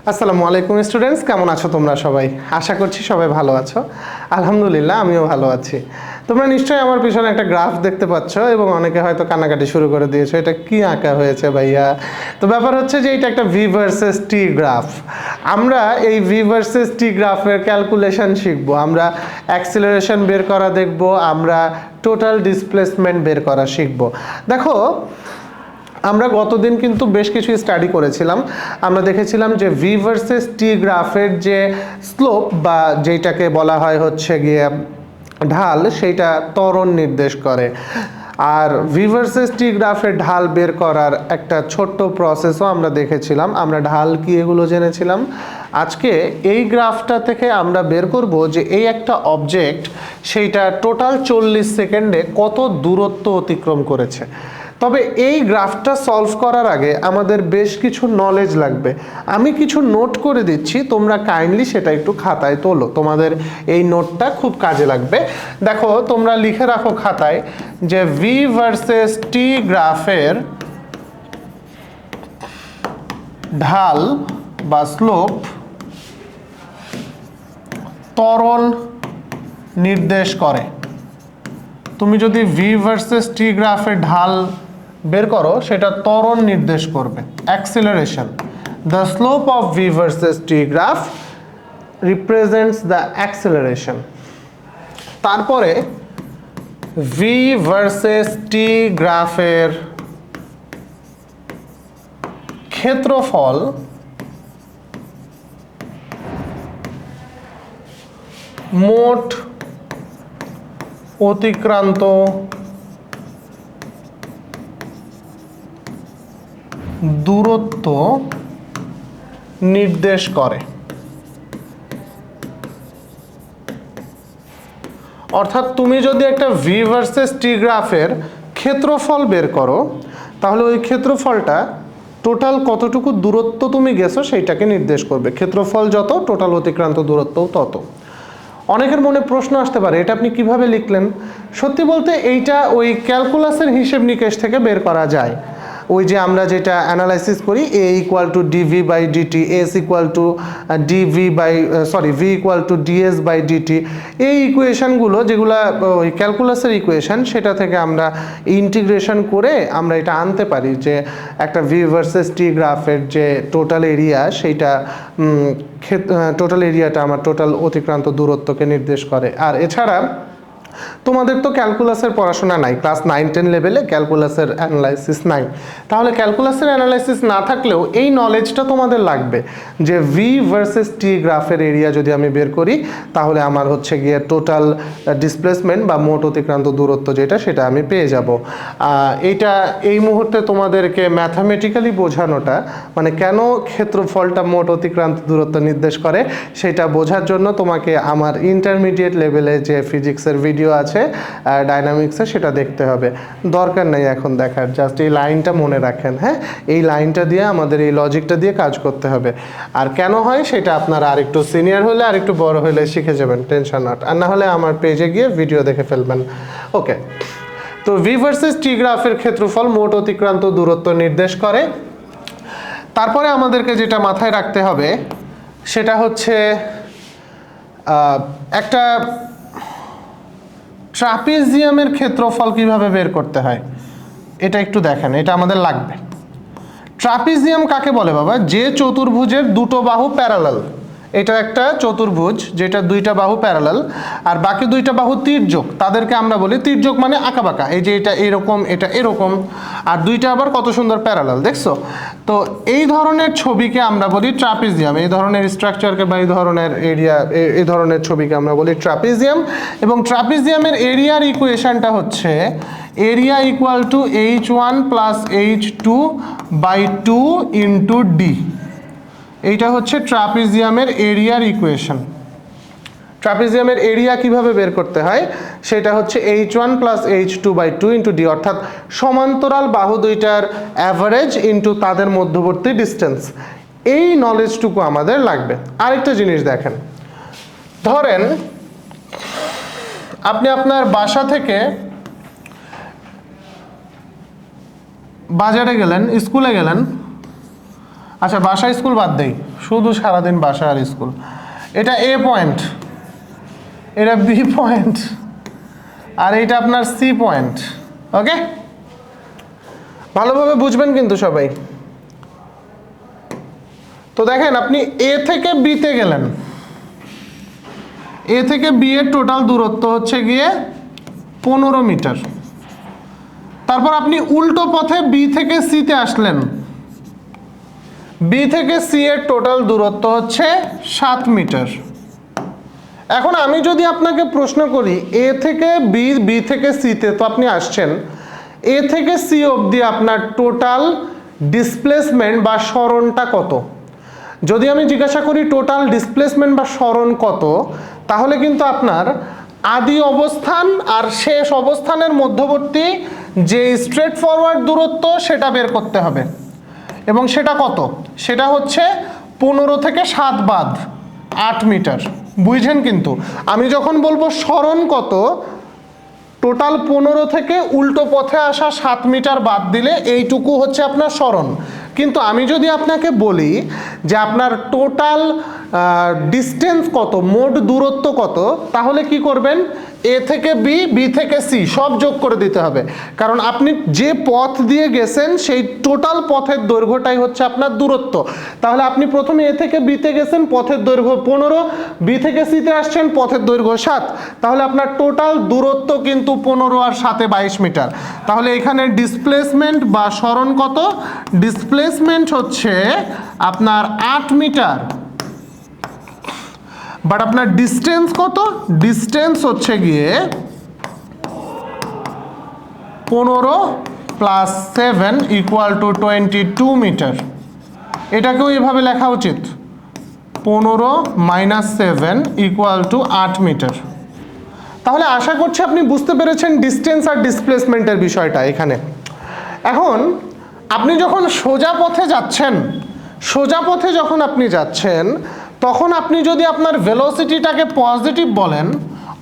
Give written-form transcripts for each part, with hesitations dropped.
আসসালামু আলাইকুম স্টুডেন্টস, কেমন আছো তোমরা সবাই? আশা করছি সবাই ভালো আছো। আলহামদুলিল্লাহ আমিও ভালো আছি। তোমরা নিশ্চয়ই আমার পিছনে একটা গ্রাফ দেখতে পাচ্ছ এবং অনেকে হয়তো কান্নাকাটি শুরু করে দিয়েছো, এটা কি আঁকা হয়েছে ভাইয়া? তো ব্যাপার হচ্ছে যে এটা একটা ভি ভার্সেস টি গ্রাফ। আমরা এই ভি ভার্সেস টি গ্রাফের ক্যালকুলেশন শিখবো, আমরা অ্যাক্সিলারেশন বের করা দেখবো, আমরা টোটাল ডিসপ্লেসমেন্ট বের করা শিখবো। দেখো, আমরা গতদিন কিন্তু বেশ কিছু স্টাডি করেছিলাম। আমরা দেখেছিলাম যে ভি ভার্সেস টি গ্রাফের যে স্লোপ বা যেটাকে বলা হয় হচ্ছে গিয়ে ঢাল, সেইটা ত্বরণ নির্দেশ করে। আর ভি ভার্সেস টি গ্রাফের ঢাল বের করার একটা ছোট্ট প্রসেসও আমরা দেখেছিলাম। আমরা ঢাল কি এগুলো জেনেছিলাম। আজকে এই গ্রাফটা থেকে আমরা বের করব যে এই একটা অবজেক্ট সেইটা টোটাল 40 সেকেন্ডে কত দূরত্ব অতিক্রম করেছে। তবে এই গ্রাফটা সলভ করার আগে আমাদের বেশ কিছু নলেজ লাগবে। আমি কিছু নোট করে দিচ্ছি, তোমরা কাইন্ডলি সেটা একটু খাতায় তোলো, তোমাদের এই নোটটা খুব কাজে লাগবে। দেখো, তোমরা লিখে রাখো খাতায় যে ভি ভার্সেস টি গ্রাফের ঢাল বা স্লোপ ত্বরণ নির্দেশ করে। তুমি যদি ভি ভার্সেস টি গ্রাফের ঢাল বের করো, সেটা ত্বরণ নির্দেশ করবে, acceleration. The slope of V versus T graph represents the acceleration. তারপরে ভি ভার্সেস টি গ্রাফের ক্ষেত্রফল মোট অতিক্রান্ত দূরত্ব নির্দেশ করে। অর্থাৎ তুমি যদি একটা ভি ভার্সেস টি গ্রাফের ক্ষেত্রফল বের করো, তাহলে ওই ক্ষেত্রফলটা টোটাল কতটুকু দূরত্ব তুমি গেছো সেইটাকে নির্দেশ করবে। ক্ষেত্রফল যত, টোটাল অতিক্রান্ত দূরত্বও তত। অনেকের মনে প্রশ্ন আসতে পারে, এটা আপনি কিভাবে লিখলেন? সত্যি বলতে এইটা ওই ক্যালকুলাসের হিসেব নিকেশ থেকে বের করা যায়। ওই যে আমরা যেটা অ্যানালাইসিস করি, A equal to DV by DT, S equal to DV by V equal to DS by DT, এই ইকুয়েশনগুলো যেগুলো ওই ক্যালকুলাসের ইকুয়েশন, সেটা থেকে আমরা ইন্টিগ্রেশন করে আমরা এটা আনতে পারি যে একটা ভি ভার্সেস টি গ্রাফের যে টোটাল এরিয়া, সেইটা টোটাল এরিয়াটা আমার টোটাল অতিক্রান্ত দূরত্বকে নির্দেশ করে। আর এছাড়া তোমাদের তো ক্যালকুলাসের পড়াশোনা নাই, ক্লাস 9-10 লেভেলে ক্যালকুলাসের অ্যানালাইসিস নাই। তাহলে ক্যালকুলাসের অ্যানালাইসিস না থাকলেও এই নলেজটা তোমাদের লাগবে যে ভি ভার্সেস টি গ্রাফের এরিয়া যদি আমি বের করি, তাহলে আমার হচ্ছে গিয়ে টোটাল ডিসপ্লেসমেন্ট বা মোট অতিক্রান্ত দূরত্ব যেটা, সেটা আমি পেয়ে যাব। এইটা এই মুহূর্তে তোমাদেরকে ম্যাথামেটিক্যালি বোঝানোটা, মানে কেন ক্ষেত্রফলটা মোট অতিক্রান্ত দূরত্ব নির্দেশ করে, সেটা বোঝার জন্য তোমাকে আমার ইন্টারমিডিয়েট লেভেলে যে ফিজিক্সের ভিডিও আছে ডাইনামিক্সে, সেটা দেখতে হবে। দরকার নেই এখন দেখার, জাস্ট এই লাইনটা মনে রাখেন। হ্যাঁ, এই লাইনটা দিয়ে আমাদের এই লজিকটা দিয়ে কাজ করতে হবে। আর কেন হয় সেটা আপনারা আরেকটু সিনিয়র হলে, আরেকটু বড় হলে শিখে যাবেন, টেনশন নট। আর না হলে আমার পেজে গিয়ে ভিডিও দেখে ফেলবেন। ওকে, তো ভি ভার্সেস টি গ্রাফের ক্ষেত্রফল মোট অতিক্রান্ত দূরত্ব নির্দেশ করে। তারপরে আমাদেরকে যেটা মাথায় রাখতে হবে সেটা হচ্ছে একটা ট্রাপিজিয়ামের ক্ষেত্রফল কিভাবে বের করতে হয়, এটা একটু দেখেন, এটা আমাদের লাগবে। ট্রাপিজিয়াম কাকে বলে বাবা? যে চতুর্ভুজের দুটো বাহু প্যারালাল। এটা একটা চতুর্ভুজ যেটা দুইটা বাহু প্যারালাল, আর বাকি দুইটা বাহু তির্যক, তাদেরকে আমরা বলি তির্যক, মানে আঁকাবাঁকা। এই যে এটা এরকম, এটা এরকম, আর দুইটা আবার কত সুন্দর প্যারালাল, দেখছো? তো এই ধরনের ছবিকে আমরা বলি ট্রাপিজিয়াম। এই ধরনের স্ট্রাকচারকে বা এই ধরনের এরিয়া, এই ধরনের ছবিকে আমরা বলি ট্রাপিজিয়াম। এবং ট্রাপিজিয়ামের এরিয়ার ইকুয়েশনটা হচ্ছে area equal to H1 plus H2 by 2 into d. এইটা হচ্ছে ট্রাপিজিয়ামের এরিয়ার ইকুয়েশন। ট্রাপিজিয়ামের এরিয়া কিভাবে বের করতে হয় সেটা হচ্ছে H1 plus H2 by 2 into D, অর্থাৎ সমান্তরাল বাহু দুইটার অ্যাভারেজ ইন্টু তাদের মধ্যবর্তী ডিস্টেন্স। এই নলেজটুকু আমাদের লাগবে। আরেকটা জিনিস দেখেন, ধরেন আপনি আপনার বাসা থেকে বাজারে গেলেন, স্কুলে গেলেন, আচ্ছা বাসা স্কুল বাদ দেই, শুধু সারাদিন বাসা আর স্কুল। এটা এ পয়েন্ট, এটা বি পয়েন্ট, আর এইটা আপনার সি পয়েন্ট। ওকে, ভালোভাবে বুঝবেন কিন্তু সবাই। তো দেখেন আপনি এ থেকে বিতে গেলেন, এ থেকে বি এর টোটাল দূরত্ব হচ্ছে গিয়ে 15 মিটার। তারপর আপনি উল্টো পথে বি থেকে সিতে আসলেন, বি থেকে সি এর টোটাল দূরত্ব হচ্ছে 7 মিটার। এখন আমি যদি আপনাকে প্রশ্ন করি এ থেকে বি, বি থেকে সিতে তো আপনি আসছেন, এ থেকে সি অবধি আপনার টোটাল ডিসপ্লেসমেন্ট বা সরণটা কত? যদি আমি জিজ্ঞাসা করি টোটাল ডিসপ্লেসমেন্ট বা সরণ কত, তাহলে কিন্তু আপনার আদি অবস্থান আর শেষ অবস্থানের মধ্যবর্তী যে স্ট্রেট ফরওয়ার্ড দূরত্ব সেটা বের করতে হবে। এবং সেটা কত? সেটা হচ্ছে 15 থেকে 7 বাদ 8 মিটার। বুঝছেন? কিন্তু আমি যখন বলবো সরণ কত, টোটাল 15 থেকে উল্টো পথে আসা 7 মিটার বাদ দিলে এইটুকু হচ্ছে আপনার সরণ। কিন্তু আমি যদি আপনাকে বলি যে আপনার টোটাল ডিস্টেন্স কত, মোট দূরত্ব কত, তাহলে কি করবেন? এ থেকে বি, বি থেকে সি সব যোগ করে দিতে হবে। কারণ আপনি যে পথ দিয়ে গেছেন সেই টোটাল পথের দৈর্ঘ্যটাই হচ্ছে আপনার দূরত্ব। তাহলে আপনি প্রথমে এ থেকে বিতে গেছেন, পথের দৈর্ঘ্য 15, বি থেকে সিতে আসছেন, পথের দৈর্ঘ্য 7, তাহলে আপনার টোটাল দূরত্ব কিন্তু 15 আর 7 22 মিটার। তাহলে এখানে ডিসপ্লেসমেন্ট বা সরণ কত? ডিসপ্লেসমেন্ট হচ্ছে আপনার 8 মিটার, বাট আপনার ডিস্টেন্স কত? ডিস্টেন্স হচ্ছে গিয়ে 15 + 7 = 22 মিটার। এটাকেও এভাবে লেখা উচিত, 15 - 7 = 8 মিটার। তাহলে আশা করছি আপনি বুঝতে পেরেছেন ডিস্টেন্স আর ডিসপ্লেসমেন্টের বিষয়টা এখানে। এখন আপনি যখন সোজা পথে যাচ্ছেন, সোজা পথে যখন আপনি যাচ্ছেন, তখন আপনি যদি আপনার ভেলোসিটিটাকে পজিটিভ বলেন,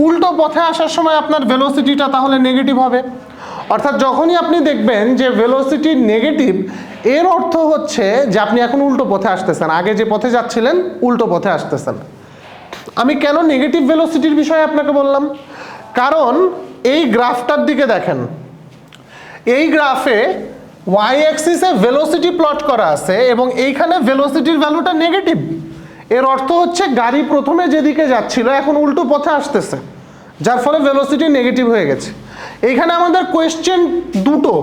উল্টো পথে আসার সময় আপনার ভেলোসিটিটা তাহলে নেগেটিভ হবে। অর্থাৎ যখনই আপনি দেখবেন যে ভেলোসিটি নেগেটিভ, এর অর্থ হচ্ছে যে আপনি এখন উল্টো পথে আসতেছেন, আগে যে পথে যাচ্ছিলেন উল্টো পথে আসতেছেন। আমি কেন নেগেটিভ ভেলোসিটির বিষয়ে আপনাকে বললাম? কারণ এই গ্রাফটার দিকে দেখেন, এই গ্রাফে ওয়াই অ্যাক্সিসে ভেলোসিটি প্লট করা আছে এবং এইখানে ভেলোসিটির ভ্যালুটা নেগেটিভ। এর অর্থ হচ্ছে গাড়ি প্রথমে যেদিকে যাচ্ছিল এখন উল্টো পথে আসতেছে, যার ফলে ভেলোসিটি নেগেটিভ হয়ে গেছে। এইখানে আমাদের কোয়েশ্চেন দুটো।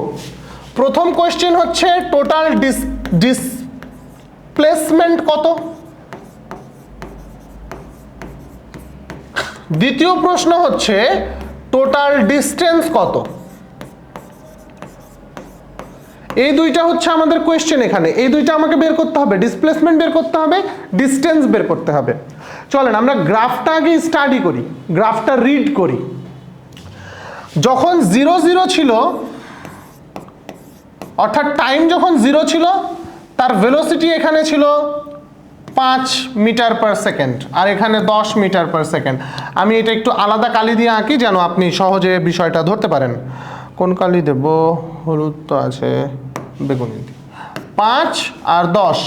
প্রথম কোয়েশ্চেন হচ্ছে টোটাল ডিসপ্লেসমেন্ট কত, দ্বিতীয় প্রশ্ন হচ্ছে টোটাল ডিস্টেন্স কত। এই দুইটা হচ্ছে আমাদের কোয়েশ্চেন এখানে, এই দুইটা আমাকে বের করতে হবে, ডিসপ্লেসমেন্ট বের করতে হবে, ডিস্টেন্স বের করতে হবে। চলেন আমরা গ্রাফটা আগে স্টাডি করি, গ্রাফটা রিড করি। যখন 0 0 ছিল, অর্থাৎ টাইম যখন 0 ছিল, তার ভেলোসিটি এখানে ছিল 5 মিটার/সেকেন্ড আর এখানে 10 মিটার/সেকেন্ড। আমি এটা একটু আলাদা কালি দিয়ে আঁকি যেন আপনি সহজে বিষয়টা ধরতে পারেন। কোন কালি দেব? হলুদ তো আছে, বেগুনি। 5 আর 10,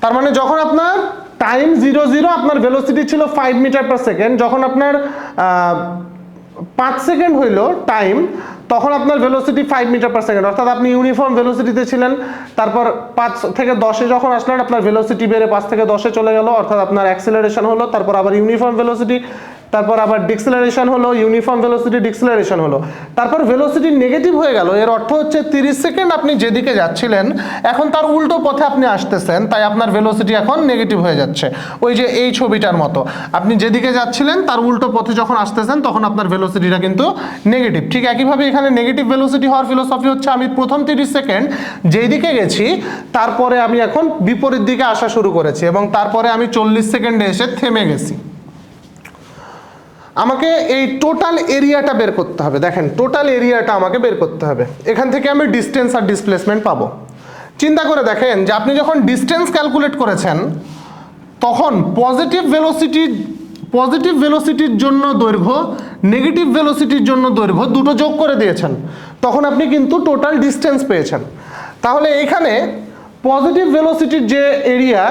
তার মানে যখন আপনার টাইম 0 0 আপনার ভেলোসিটি ছিল 5 মিটার/সেকেন্ড, যখন আপনার 5 সেকেন্ড হইল টাইম, তখন আপনার ভেলোসিটি 5 মিটার/সেকেন্ড, অর্থাৎ আপনি ইউনিফর্ম ভেলোসিটিতে ছিলেন। তারপর 5 থেকে 10-এ যখন আসলেন আপনার ভেলোসিটি বেড়ে 5 থেকে 10-এ চলে গেল, অর্থাৎ আপনার অ্যাক্সিলারেশন হলো, তারপর আবার ইউনিফর্ম ভেলোসিটি, তারপর আবার ডিক্সিলারেশন হলো, ইউনিফর্ম ভেলোসিটি ডিক্সিলারেশন হলো, তারপর ভেলোসিটি নেগেটিভ হয়ে গেল। এর অর্থ হচ্ছে 30 সেকেন্ড আপনি যেদিকে যাচ্ছিলেন এখন তার উল্টো পথে আপনি আসতেছেন, তাই আপনার ভেলোসিটি এখন নেগেটিভ হয়ে যাচ্ছে। ওই যে এই ছবিটার মতো, আপনি যেদিকে যাচ্ছিলেন তার উল্টো পথে যখন আসতেছেন তখন আপনার ভেলোসিটিটা কিন্তু নেগেটিভ। ঠিক একইভাবে এখানে নেগেটিভ ভেলোসিটি হওয়ার ফিলোসফি হচ্ছে আমি প্রথম 30 সেকেন্ড যেই দিকে গেছি তারপরে আমি এখন বিপরীত দিকে আসা শুরু করেছি এবং তারপরে আমি 40 সেকেন্ডে এসে থেমে গেছি। আমাকে এই টোটাল এরিয়াটা বের করতে হবে। দেখেন টোটাল এরিয়াটা আমাকে বের করতে হবে, এখান থেকে আমি ডিস্টেন্স আর ডিসপ্লেসমেন্ট পাবো। চিন্তা করে দেখেন যে আপনি যখন ডিস্টেন্স ক্যালকুলেট করেছেন তখন পজিটিভ ভেলোসিটির জন্য দৈর্ঘ্য, নেগেটিভ ভেলোসিটির জন্য দৈর্ঘ্য দুটো যোগ করে দিয়েছেন, তখন আপনি কিন্তু টোটাল ডিস্টেন্স পেয়েছেন। তাহলে এখানে পজিটিভ ভেলোসিটির যে এরিয়া,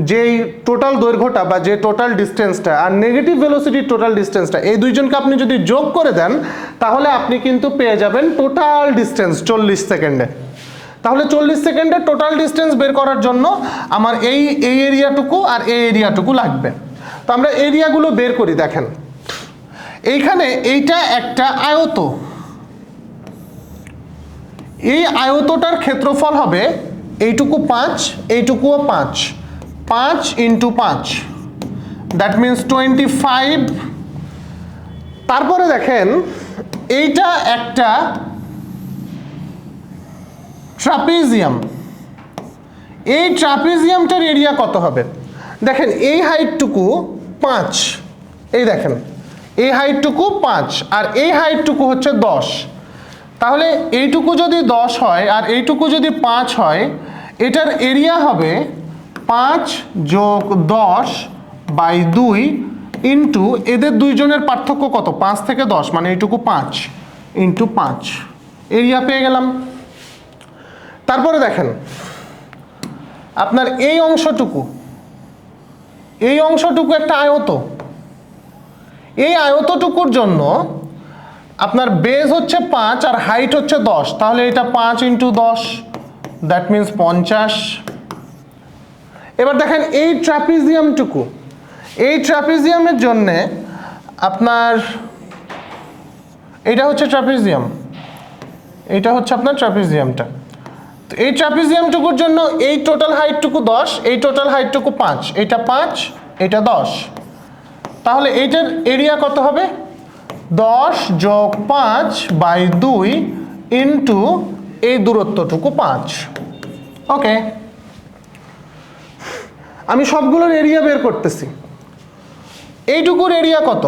যেই টোটাল দৈর্ঘ্যটা বা যে টোটাল ডিস্টেন্সটা, আর নেগেটিভ ভেলোসিটির টোটাল ডিস্টেন্সটা, এই দুইজনকে আপনি যদি যোগ করে দেন তাহলে আপনি কিন্তু পেয়ে যাবেন টোটাল ডিস্টেন্স 40 সেকেন্ডে। তাহলে 40 সেকেন্ডে টোটাল ডিস্টেন্স বের করার জন্য আমার এই এরিয়াটুকু আর এই এরিয়াটুকু লাগবে। তো আমরা এরিয়াগুলো বের করি। দেখেন এইখানে এইটা একটা আয়ত, এই আয়তটার ক্ষেত্রফল হবে এইটুকু 5, এইটুকুও 5, 5 × 5, দ্যাট মিনস 25। তারপরে দেখেন এইটা একটা ট্রাপিজিয়াম, এই ট্রাপিজিয়ামটার এরিয়া কত হবে? দেখেন এই হাইটটুকু 5, এই দেখেন এই হাইটটুকু 5 আর এই হাইটটুকু হচ্ছে 10। তাহলে এইটুকু যদি 10 হয় আর এইটুকু যদি 5 হয়, এটার এরিয়া হবে 5 + 10/2 ইন্টু এদের দুইজনের পার্থক্য কত? 5 থেকে 10, মানে এইটুকু 5 × 5, এরিয়া পেয়ে গেলাম। তারপরে দেখেন আপনার এই অংশটুকু, এই অংশটুকু একটা আয়ত, এই আয়তটুকুর জন্য আপনার বেজ হচ্ছে 5 আর হাইট হচ্ছে 10, তাহলে এটা 5 × 10, দ্যাট মিনস 50। এবার দেখেন এই ট্রাপিজিয়ামটুকু, এই ট্রাপিজিয়ামের জন্যে আপনার এটা হচ্ছে ট্রাপিজিয়াম, এটা হচ্ছে আপনার ট্রাপিজিয়ামটা। তো এই ট্রাপিজিয়ামটুকুর জন্য এই টোটাল হাইটটুকু 10, এই টোটাল হাইটটুকু 5, এটা 5, এটা 10। তাহলে এইটার এরিয়া কত হবে? 10 + 5/2 ইন্টু এই দূরত্বটুকু 5। ওকে, আমি সবগুলোর এরিয়া বের করতেছি। এইটুকুর এরিয়া কত?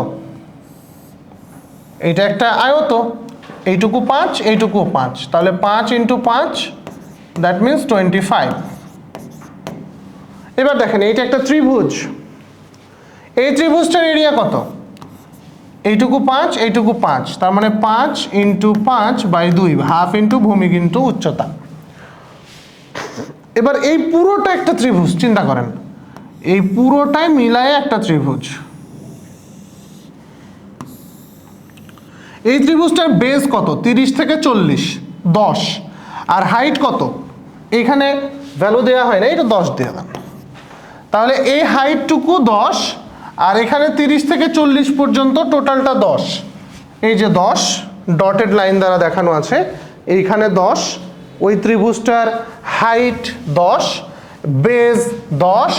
এইটা একটা আয়ত, এইটুকু 5, এইটুকু 5, তাহলে 5 × 5, দ্যাট মিনস 25। এবার দেখেন এইটা একটা ত্রিভুজ, এই ত্রিভুজটার এরিয়া কত? এইটুকু 5, এইটুকু 5, তার মানে 5 × 5/2, হাফ ইন্টু ভূমি কিন্তু উচ্চতা। এবার এই পুরোটা একটা ত্রিভুজ, চিন্তা করেন এই পুরোটাই মিলায়ে একটা ত্রিভুজ। এই ত্রিভুজটার বেস কত? 30 থেকে 40, 10, আর হাইট কত? এখানে ভ্যালু দেওয়া হয় না, এটা 10 দিয়ে দেন। তাহলে এই হাইটটুকু 10 আর এখানে 30 থেকে 40 পর্যন্ত টোটালটা 10। এই যে 10 ডটেড লাইন দ্বারা দেখানো আছে, এইখানে 10, ওই ত্রিভুজটার হাইট 10, বেজ 10,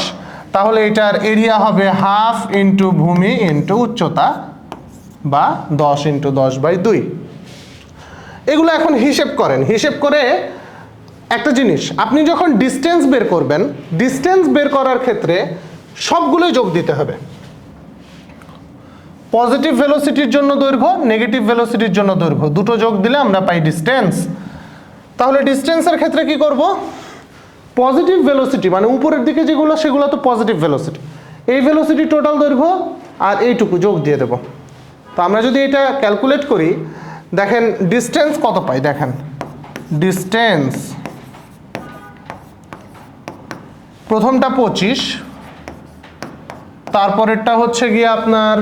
তাহলে এটার এরিয়া হবে হাফ ইন্টু ভূমি ইন্টু উচ্চতা, বা 10 × 10/2। এগুলো এখন হিসেব করেন। হিসেব করে একটা জিনিস, আপনি যখন ডিস্টেন্স বের করবেন, ডিস্টেন্স বের করার ক্ষেত্রে সবগুলোই যোগ দিতে হবে। পজিটিভ ভেলোসিটির জন্য দৈর্ঘ্য, নেগেটিভ ভেলোসিটির জন্য দৈর্ঘ্য, দুটো যোগ দিলে আমরা পাই ডিস্টেন্স। তাহলে ডিস্টেন্সের ক্ষেত্রে কি করব? পজিটিভ ভেলোসিটি মানে উপরের দিকে যেগুলো, সেগুলো তো পজিটিভ ভেলোসিটি, এই ভেলোসিটি টোটাল দৈর্ঘ্য আর এইটুকু যোগ দিয়ে দেব। তো আমরা যদি এটা ক্যালকুলেট করি, দেখেন ডিস্টেন্স কত পাই। দেখেন ডিস্টেন্স প্রথমটা 25, তারপরেরটা হচ্ছে গিয়ে আপনার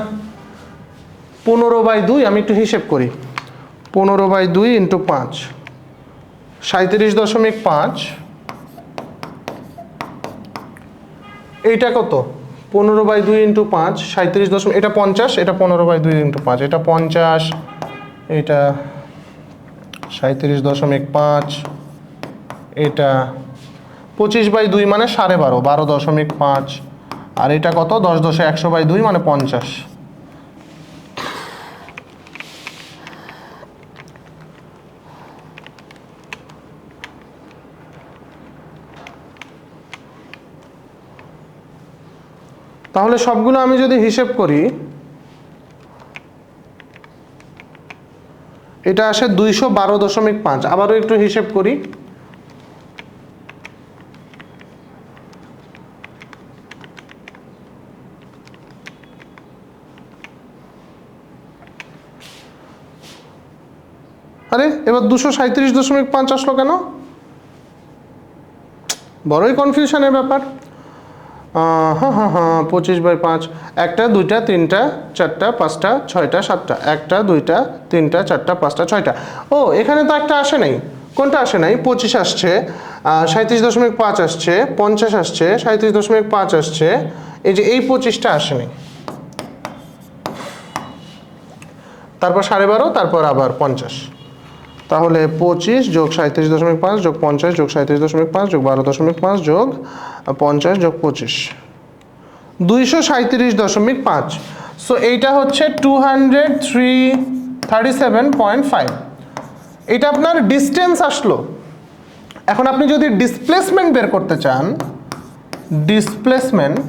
15/2, আমি একটু হিসেব করি, 15/2 × 5, 37.5। এইটা কত? 15/2 × 5, 37. এটা 50, এটা 15/2 × 5, এটা 50, এটা 37.5, এটা 25/2 মানে 12.5, 12.5, আর এটা কত? 10×100/2 মানে 50। তাহলে সবগুলো আমি যদি হিসেব করি, এটা আসে 212.5। আবারও একটু হিসেব করি, আরে এবার 237.5 আসলো কেন? বড়ই কনফিউশনের ব্যাপার। হ্যাঁ 25/5, 1টা 2টা 3টা 4টা 5টা 6টা 7টা, 1টা 2টা 3টা 4টা 5টা 6টা। ও এখানে তো একটা আসে নাই। কোনটা আসে নাই? 25 আসছে, 37.5 আসছে, 50 আসছে, 37.5 আসছে, এই যে এই 25টা আসে নাই। তারপর 12.5, তারপর আবার 50। তাহলে 25 যোগ 37.5 যোগ 50 যোগ 37.5 যোগ 12.5 যোগ 50 যোগ 25, 237.5। সো এইটা হচ্ছে 237.5। এটা আপনার ডিস্টেন্স আসলো। এখন আপনি যদি ডিসপ্লেসমেন্ট বের করতে চান, ডিসপ্লেসমেন্ট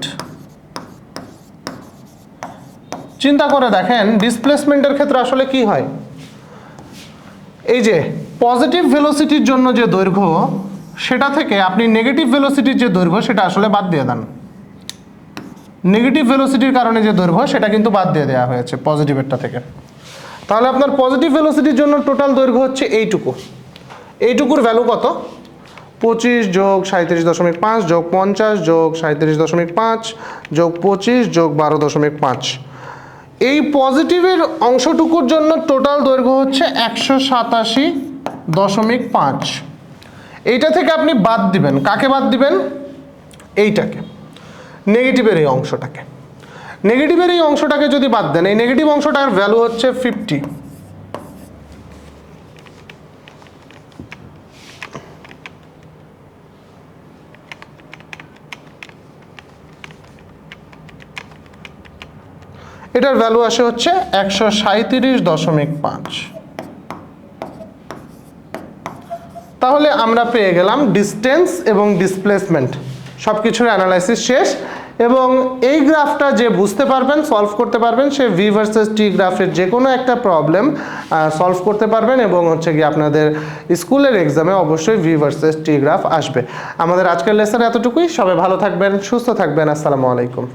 চিন্তা করে দেখেন, ডিসপ্লেসমেন্টের ক্ষেত্রে আসলে কি হয়? এই যে পজিটিভ ভেলোসিটির জন্য যে দৈর্ঘ্য, সেটা থেকে আপনি নেগেটিভ ভেলোসিটির যে দৈর্ঘ্য সেটা আসলে বাদ দিয়ে দেন। নেগেটিভ ভেলোসিটির কারণে যে দৈর্ঘ্য সেটা কিন্তু বাদ দিয়ে দেওয়া হয়েছে পজিটিভেরটা থেকে। তাহলে আপনার পজিটিভ ভেলোসিটির জন্য টোটাল দৈর্ঘ্য হচ্ছে এইটুকু। এইটুকুর ভ্যালু কত? 25 যোগ 37.5 যোগ 50 যোগ 37.5 যোগ 25 যোগ 12.5। এই পজিটিভের অংশটুকুর জন্য টোটাল দৈর্ঘ্য হচ্ছে 187.5। এইটা থেকে আপনি বাদ দিবেন, কাকে বাদ দিবেন? এইটাকে, নেগেটিভের এই অংশটাকে। নেগেটিভের এই অংশটাকে যদি বাদ দেন, এই নেগেটিভ অংশটার ভ্যালু হচ্ছে 50। এটার ভ্যালু আসে হচ্ছে 137.5। তাহলে আমরা পেয়ে গেলাম ডিস্টেন্স এবং ডিসপ্লেসমেন্ট, সব কিছুর অ্যানালাইসিস শেষ। এবং এই গ্রাফটা যে বুঝতে পারবেন, সলভ করতে পারবেন, সে ভি ভার্সেস টি গ্রাফের যে কোনো একটা প্রবলেম সলভ করতে পারবেন। এবং হচ্ছে কি আপনাদের স্কুলের এক্সামে অবশ্যই ভি ভার্সেস টি গ্রাফ আসবে। আমাদের আজকের লেসন এতটুকুই। সবাই ভালো থাকবেন, সুস্থ থাকবেন। আসসালামু আলাইকুম।